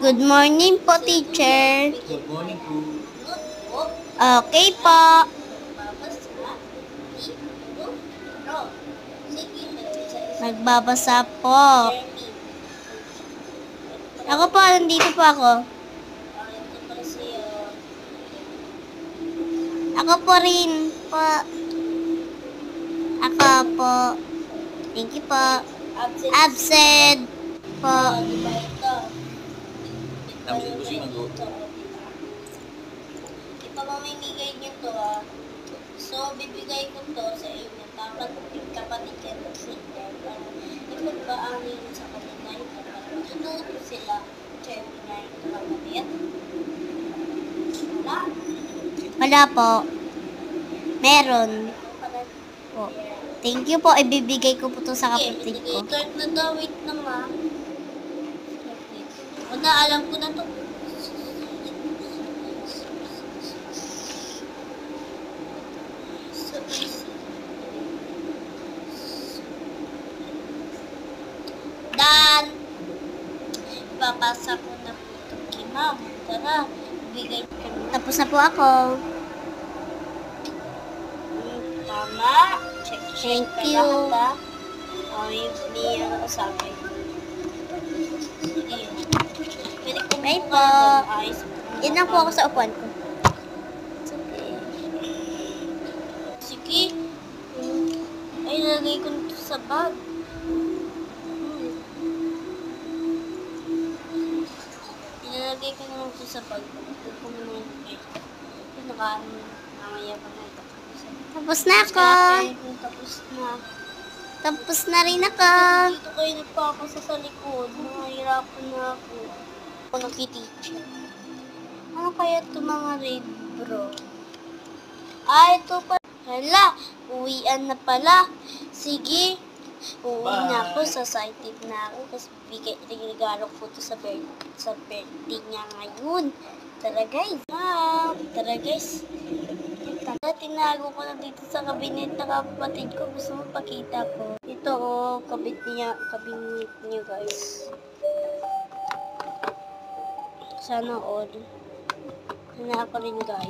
Good morning po, teacher. Good morning po. Okay po. Nagbabasa po. Ako po, nandito po ako. Ako po rin po. Ako po. Thank you po. Absent po. Absent po si Mago. Ipamamimigay niyo to So, bibigay ko to sa inyo. Dapat kapatid kayo ng singer. Para ipagpaangin sa kanila ito. Para matututo sila. Siyempre na yung kapatid. Wala. Wala po. Meron po. Thank you po. Ibibigay ko po to sa kapatid ko. Start na daw. Wait na ma. Wala, alam ko na to. So easy. Dan! Papasa ko na po ito kay ma'am. Tara, bigay ko na. Tapos na po ako. Tama. Check. Thank ka you. lahat, hindi yan ako sa akin. Sige. Pwede ko Bye muna po. doon. Ayos. Yan lang po ako sa upuan ko. Sige. Ay, nalagay ko nito sa bag. Ilalagay ko naman ito sa bag. Ito ko naman ito. Ito namaya pa na ito. Tapos na ako. Tapos na. Tapos na rin ako. Dito kayo nagpapasa sa likod. Nahihirapan na ako. Ako nakiteacher. Ano kaya ito mga red bro? Ito pa. Hala, uwian na pala. Sige. Uwi na ako. Excited na ako. Kasi regalo ko ito sa birthday niya ngayon. Tara guys. Tara guys. Tinago ko na dito sa kabinet na kapatid ko. Gusto mo pakita ko. Ito kabinet niya guys. Sana all. Sana ako rin guys.